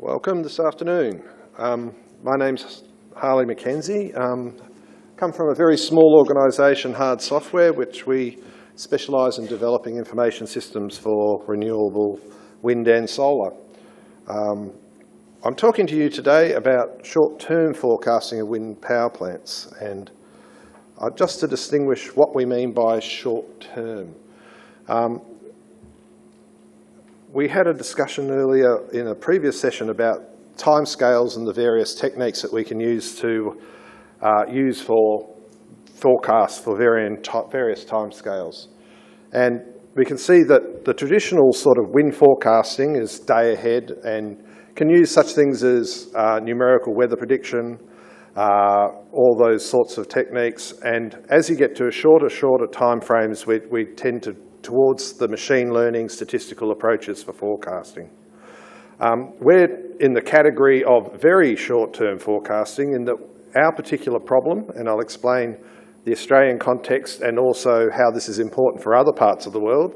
Welcome this afternoon. My name's Harley McKenzie. Come from a very small organisation, Hard Software, which we specialise in developing information systems for renewable wind and solar. I'm talking to you today about short-term forecasting of wind power plants, and just to distinguish what we mean by short-term. We had a discussion earlier in a previous session about timescales and the various techniques that we can use to use for forecasts for various timescales. And we can see that the traditional sort of wind forecasting is day ahead and can use such things as numerical weather prediction, all those sorts of techniques. And as you get to shorter time frames, we tend towards the machine learning statistical approaches for forecasting. We're in the category of very short-term forecasting in that our particular problem, and I'll explain the Australian context and also how this is important for other parts of the world,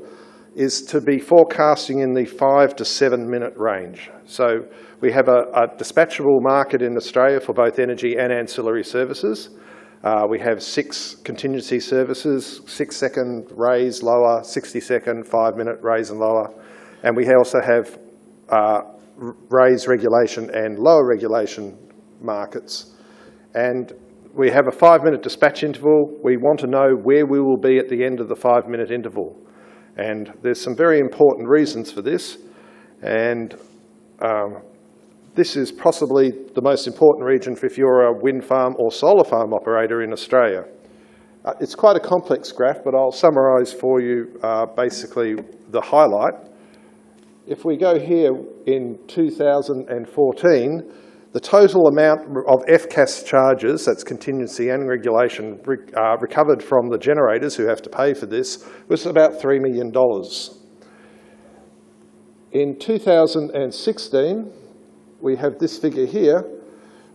is to be forecasting in the 5 to 7 minute range. So we have a dispatchable market in Australia for both energy and ancillary services. We have 6 contingency services, 6-second raise lower, 60-second, 5-minute raise and lower. And we also have raise regulation and lower regulation markets. And we have a 5-minute dispatch interval. We want to know where we will be at the end of the 5-minute interval. And there's some very important reasons for this. And this is possibly the most important region if you're a wind farm or solar farm operator in Australia. It's quite a complex graph, but I'll summarise for you basically the highlight. If we go here in 2014, the total amount of FCAS charges, that's contingency and regulation, recovered from the generators who have to pay for this, was about $3 million. In 2016, we have this figure here,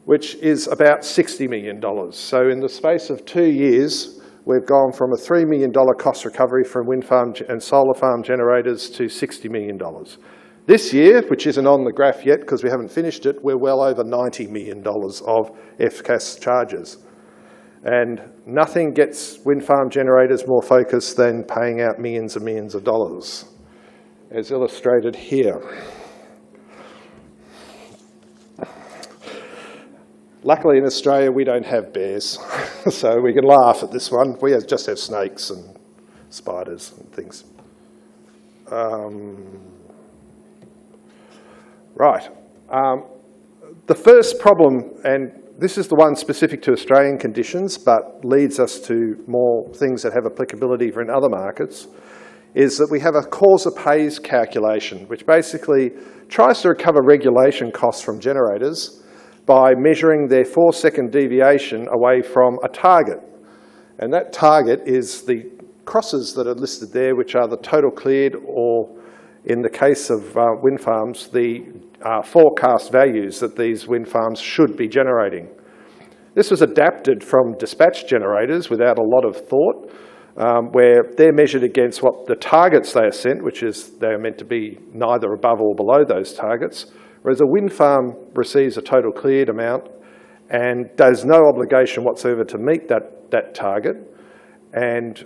which is about $60 million. So in the space of 2 years, we've gone from a $3 million cost recovery from wind farm and solar farm generators to $60 million. This year, which isn't on the graph yet because we haven't finished it, we're well over $90 million of FCAS charges. And nothing gets wind farm generators more focused than paying out millions and millions of dollars, as illustrated here. Luckily in Australia we don't have bears, so we can laugh at this one. We just have snakes and spiders and things. The first problem, and this is the one specific to Australian conditions but leads us to more things that have applicability for in other markets, is that we have a causa pays calculation, which basically tries to recover regulation costs from generators by measuring their 4-second deviation away from a target. And that target is the crosses that are listed there, which are the total cleared, or in the case of wind farms, the forecast values that these wind farms should be generating. This was adapted from dispatch generators without a lot of thought, where they're measured against what the targets they are sent, which is they're meant to be neither above or below those targets, whereas a wind farm receives a total cleared amount and does no obligation whatsoever to meet that target, and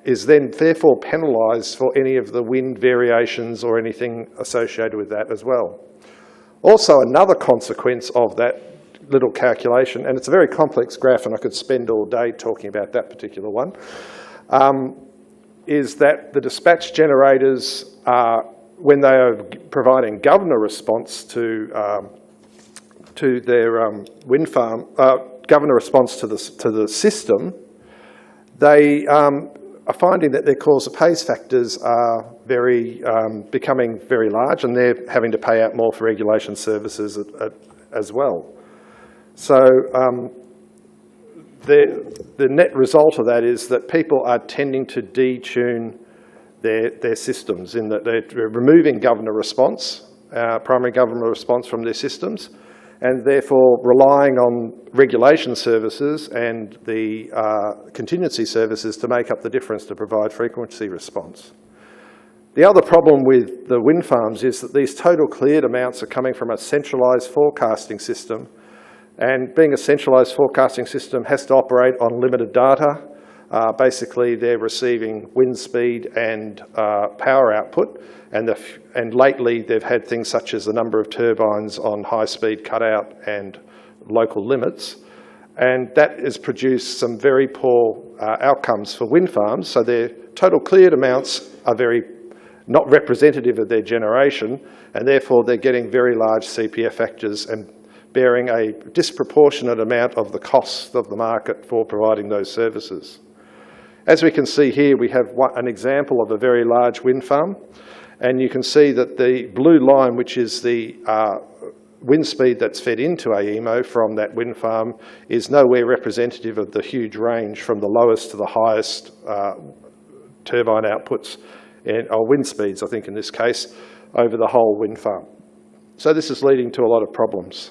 is then therefore penalised for any of the wind variations or anything associated with that as well. Also, another consequence of that little calculation, and it's a very complex graph and I could spend all day talking about that particular one, is that the dispatch generators when they are providing governor response to their wind farm, governor response to the system, they are finding that their causa pays factors are becoming very large, and they're having to pay out more for regulation services as well. So the net result of that is that people are tending to detune their systems, in that they're removing governor response, primary governor response from their systems, and therefore relying on regulation services and the contingency services to make up the difference to provide frequency response. The other problem with the wind farms is that these total cleared amounts are coming from a centralised forecasting system, and being a centralised forecasting system has to operate on limited data. Basically, they're receiving wind speed and power output, and lately they've had things such as the number of turbines on high-speed cutout and local limits, and that has produced some very poor outcomes for wind farms. So their total cleared amounts are not representative of their generation, and therefore they're getting very large CPF factors and bearing a disproportionate amount of the cost of the market for providing those services. As we can see here, we have an example of a very large wind farm, and you can see that the blue line, which is the wind speed that's fed into AEMO from that wind farm, is nowhere representative of the huge range from the lowest to the highest turbine outputs, or wind speeds, I think in this case, over the whole wind farm. So this is leading to a lot of problems.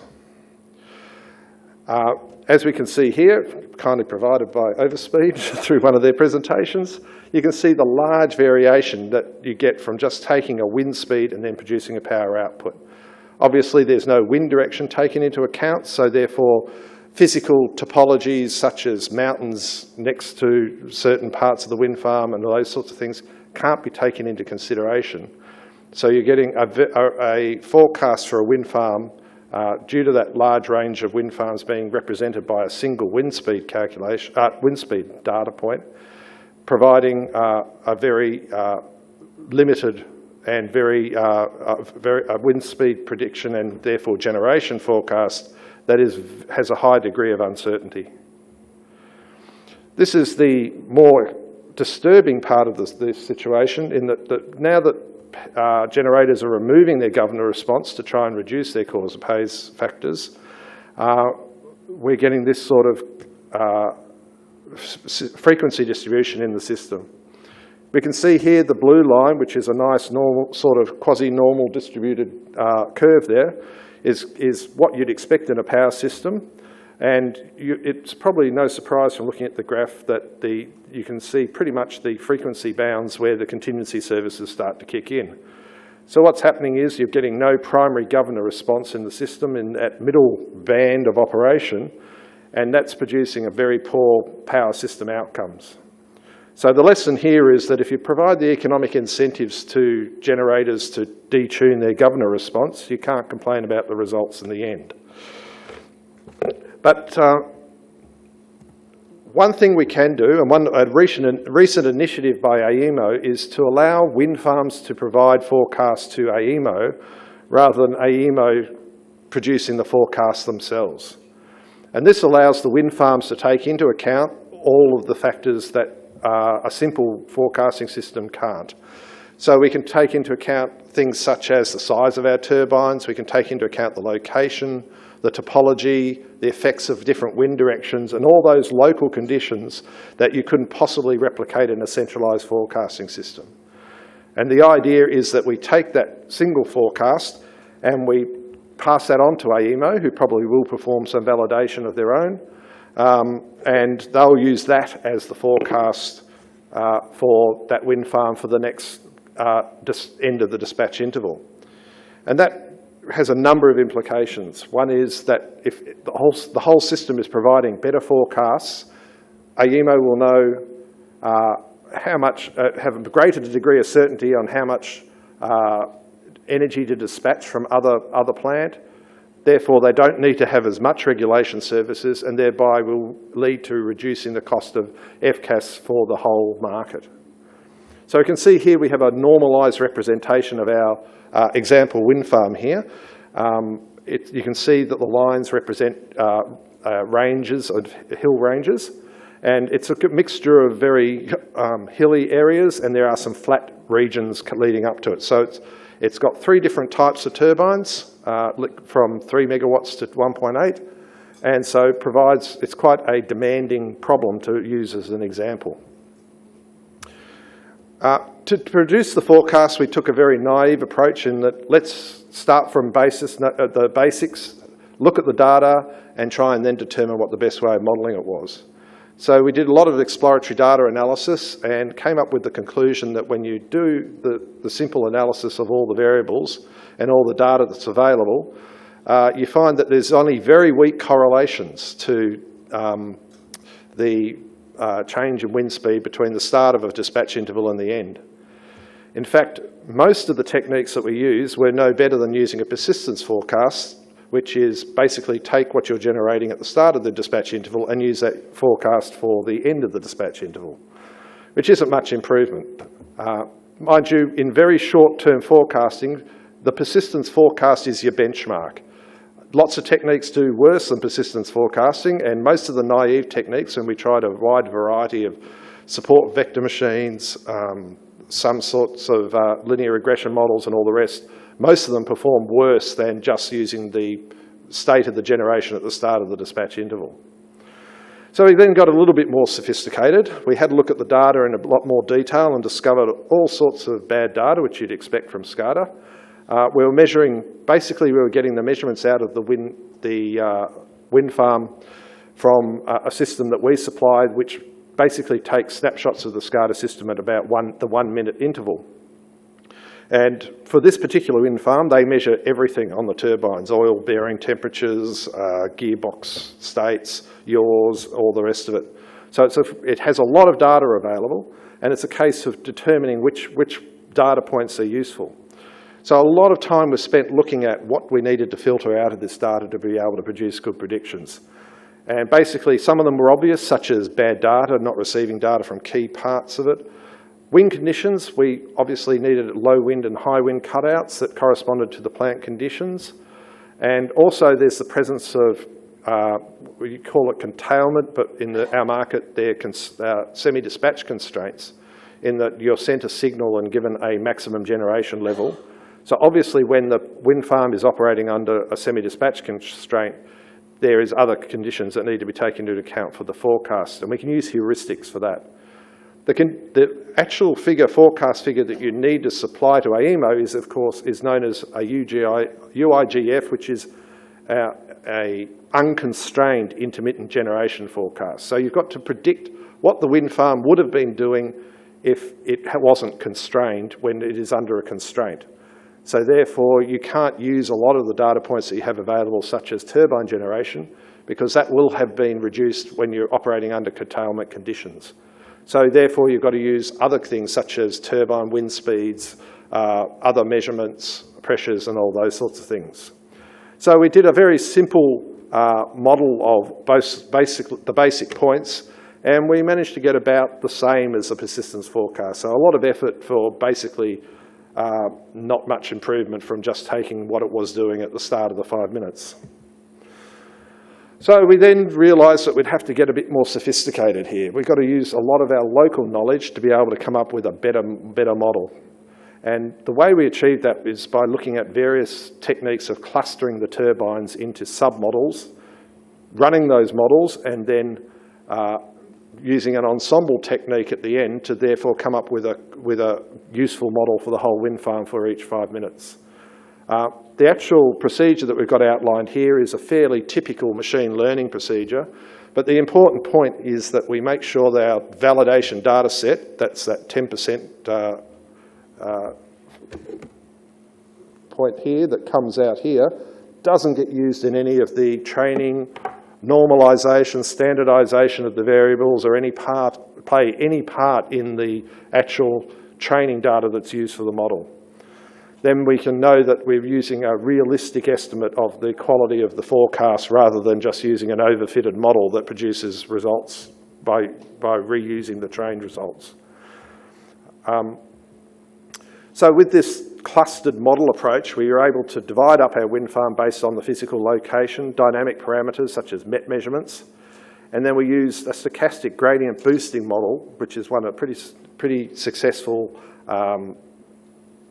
As we can see here, kindly provided by Overspeed through one of their presentations, you can see the large variation that you get from just taking a wind speed and then producing a power output. Obviously, there's no wind direction taken into account, so therefore physical topologies such as mountains next to certain parts of the wind farm and those sorts of things can't be taken into consideration. So you're getting a forecast for a wind farm due to that large range of wind farms being represented by a single wind speed calculation, wind speed data point, providing a very limited and very wind speed prediction and therefore generation forecast that has a high degree of uncertainty. This is the more disturbing part of this situation, in that now that generators are removing their governor response to try and reduce their cause of pays factors, we're getting this sort of frequency distribution in the system. We can see here the blue line, which is a nice normal, sort of quasi-normal distributed curve there, is what you'd expect in a power system. And it's probably no surprise from looking at the graph that you can see pretty much the frequency bounds where the contingency services start to kick in. So what's happening is you're getting no primary governor response in the system in that middle band of operation, and that's producing a very poor power system outcomes. So the lesson here is that if you provide the economic incentives to generators to detune their governor response, you can't complain about the results in the end. But one thing we can do, and a recent initiative by AEMO, is to allow wind farms to provide forecasts to AEMO rather than AEMO producing the forecasts themselves. And this allows the wind farms to take into account all of the factors that a simple forecasting system can't. So we can take into account things such as the size of our turbines, we can take into account the location, the topology, the effects of different wind directions, and all those local conditions that you couldn't possibly replicate in a centralised forecasting system. And the idea is that we take that single forecast and we pass that on to AEMO, who probably will perform some validation of their own, and they'll use that as the forecast for that wind farm for the next end of the dispatch interval. And that has a number of implications. One is that if the whole system is providing better forecasts, AEMO will know how much, have a greater degree of certainty on how much energy to dispatch from other plant. Therefore, they don't need to have as much regulation services, and thereby will lead to reducing the cost of FCAS for the whole market. So you can see here we have a normalised representation of our example wind farm here. You can see that the lines represent ranges, of hill ranges, and it's a mixture of very hilly areas, and there are some flat regions leading up to it. So it's got three different types of turbines, from 3 megawatts to 1.8, and so it's quite a demanding problem to use as an example. To produce the forecast, we took a very naive approach in that let's start from the basics, look at the data, and try and then determine what the best way of modelling it was. So we did a lot of exploratory data analysis and came up with the conclusion that when you do the simple analysis of all the variables and all the data that's available, you find that there's only very weak correlations to the change in wind speed between the start of a dispatch interval and the end. In fact, most of the techniques that we use were no better than using a persistence forecast, which is basically take what you're generating at the start of the dispatch interval and use that forecast for the end of the dispatch interval, which isn't much improvement. Mind you, in very short-term forecasting, the persistence forecast is your benchmark. Lots of techniques do worse than persistence forecasting, and most of the naive techniques, and we tried a wide variety of support vector machines, some sorts of linear regression models and all the rest, most of them perform worse than just using the state of the generation at the start of the dispatch interval. So we then got a little bit more sophisticated. We had a look at the data in a lot more detail and discovered all sorts of bad data, which you'd expect from SCADA. We were measuring, basically we were getting the measurements out of the wind farm from a system that we supplied, which basically takes snapshots of the SCADA system at about the 1 minute interval. And for this particular wind farm, they measure everything on the turbines: oil bearing temperatures, gearbox states, yaws, all the rest of it. So it has a lot of data available, and it's a case of determining which data points are useful. So a lot of time was spent looking at what we needed to filter out of this data to be able to produce good predictions. And basically some of them were obvious, such as bad data, not receiving data from key parts of it. Wind conditions, we obviously needed low wind and high wind cutouts that corresponded to the plant conditions. And also there's the presence of, we call it curtailment, but in our market they're semi-dispatch constraints, in that you're sent a signal and given a maximum generation level. So obviously when the wind farm is operating under a semi-dispatch constraint, there is other conditions that need to be taken into account for the forecast, and we can use heuristics for that. The actual forecast figure that you need to supply to AEMO is, of course, known as a UIGF, which is a unconstrained intermittent generation forecast. So you've got to predict what the wind farm would have been doing if it wasn't constrained when it is under a constraint. So therefore, you can't use a lot of the data points that you have available, such as turbine generation, because that will have been reduced when you're operating under curtailment conditions. So therefore, you've got to use other things such as turbine wind speeds, other measurements, pressures, and all those sorts of things. So we did a very simple model of the basic points, and we managed to get about the same as the persistence forecast. So a lot of effort for basically not much improvement from just taking what it was doing at the start of the 5 minutes. So we then realised that we'd have to get a bit more sophisticated here. We've got to use a lot of our local knowledge to be able to come up with a better model. And the way we achieve that is by looking at various techniques of clustering the turbines into sub-models, running those models, and then using an ensemble technique at the end to therefore come up with a useful model for the whole wind farm for each 5 minutes. The actual procedure that we've got outlined here is a fairly typical machine learning procedure, but the important point is that we make sure that our validation data set, that's that 10% point here that comes out here, doesn't get used in any of the training, normalisation, standardisation of the variables, or play any part in the actual training data that's used for the model. Then we can know that we're using a realistic estimate of the quality of the forecast rather than just using an overfitted model that produces results by reusing the trained results. So with this clustered model approach, we were able to divide up our wind farm based on the physical location, dynamic parameters such as MET measurements, and then we used a stochastic gradient boosting model, which is one of pretty successful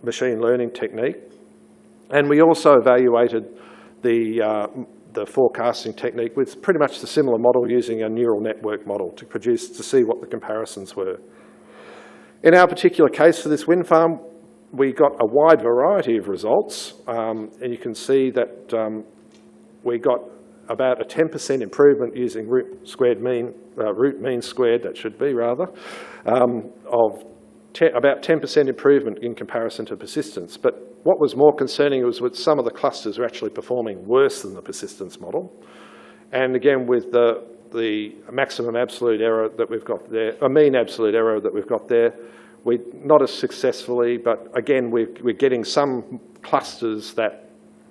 machine learning technique. And we also evaluated the forecasting technique with pretty much the similar model using a neural network model to see what the comparisons were. In our particular case for this wind farm, we got a wide variety of results, and you can see that we got about a 10% improvement using root mean squared, that should be rather, of about 10% improvement in comparison to persistence. But what was more concerning was with some of the clusters are actually performing worse than the persistence model. And again, with the maximum absolute error that we've got there, a mean absolute error that we've got there, we're not as successfully, but again, we're getting some clusters that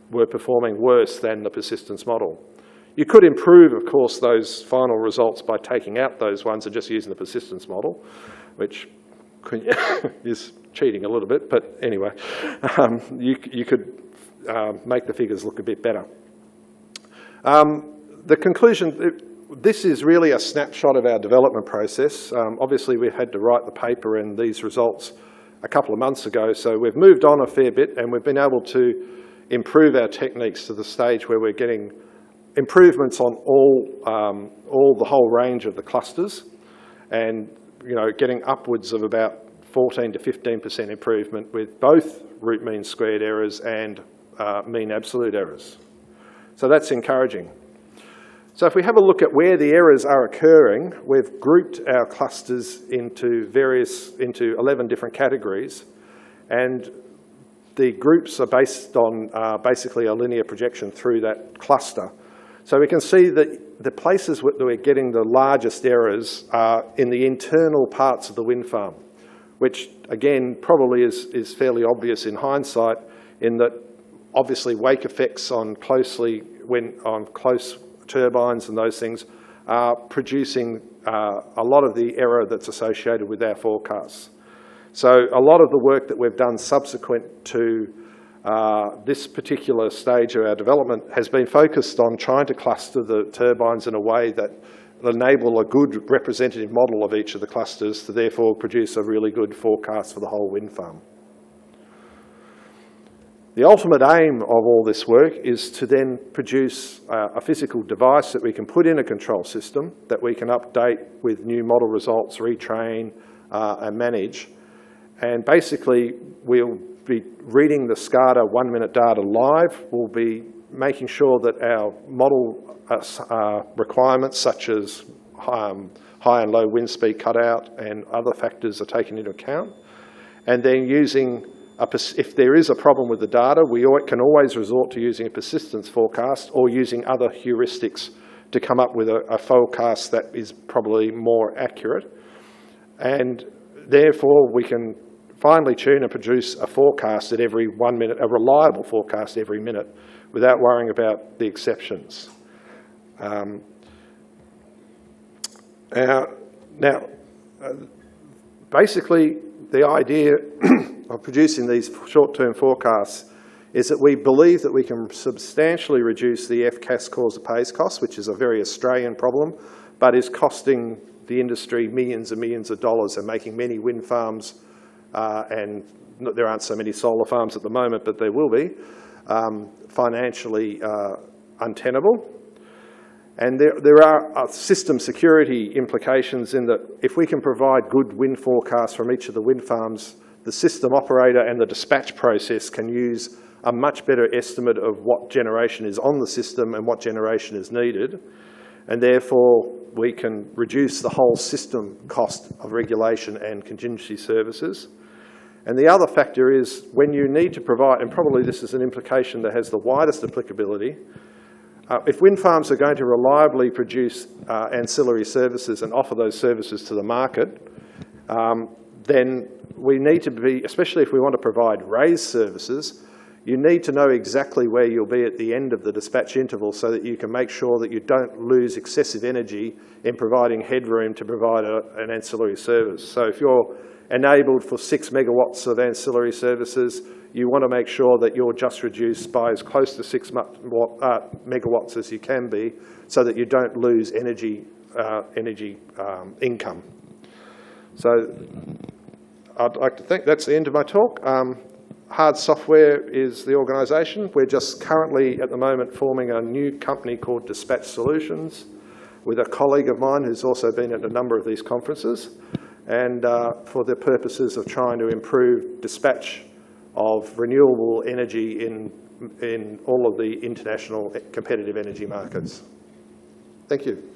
were performing worse than the persistence model. You could improve, of course, those final results by taking out those ones and just using the persistence model, which is cheating a little bit, but anyway, you could make the figures look a bit better. The conclusion, this is really a snapshot of our development process. Obviously, we've had to write the paper and these results a couple of months ago, so we've moved on a fair bit and we've been able to improve our techniques to the stage where we're getting improvements on the whole range of the clusters, and getting upwards of about 14 to 15% improvement with both root mean squared errors and mean absolute errors. So that's encouraging. So if we have a look at where the errors are occurring, we've grouped our clusters into 11 different categories, and the groups are based on basically a linear projection through that cluster. So we can see that the places that we're getting the largest errors are in the internal parts of the wind farm, which again probably is fairly obvious in hindsight, in that obviously wake effects on close turbines and those things are producing a lot of the error that's associated with our forecasts. So a lot of the work that we've done subsequent to this particular stage of our development has been focused on trying to cluster the turbines in a way that will enable a good representative model of each of the clusters to therefore produce a really good forecast for the whole wind farm. The ultimate aim of all this work is to then produce a physical device that we can put in a control system that we can update with new model results, retrain and manage. And basically, we'll be reading the SCADA 1-minute data live. We'll be making sure that our model requirements, such as high and low wind speed cutout and other factors, are taken into account. And then using, if there is a problem with the data, we can always resort to using a persistence forecast or using other heuristics to come up with a forecast that is probably more accurate. And therefore, we can finely tune and produce a forecast at every 1 minute, a reliable forecast every minute, without worrying about the exceptions. Basically, the idea of producing these short-term forecasts is that we believe that we can substantially reduce the FCAS cause of pays cost, which is a very Australian problem, but is costing the industry millions and millions of dollars and making many wind farms, and there aren't so many solar farms at the moment, but there will be, financially untenable. And there are system security implications in that if we can provide good wind forecasts from each of the wind farms, the system operator and the dispatch process can use a much better estimate of what generation is on the system and what generation is needed. And therefore, we can reduce the whole system cost of regulation and contingency services. And the other factor is when you need to provide, and probably this is an implication that has the widest applicability, if wind farms are going to reliably produce ancillary services and offer those services to the market, then we need to be, especially if we want to provide raised services, you need to know exactly where you'll be at the end of the dispatch interval so that you can make sure that you don't lose excessive energy in providing headroom to provide an ancillary service. So if you're enabled for 6 megawatts of ancillary services, you want to make sure that you're just reduced by as close to 6 megawatts as you can be so that you don't lose energy income. So I'd like to think that's the end of my talk. Hard Software is the organisation. We're just currently, at the moment, forming a new company called Dispatch Solutions with a colleague of mine who's also been at a number of these conferences, and for the purposes of trying to improve dispatch of renewable energy in all of the international competitive energy markets. Thank you.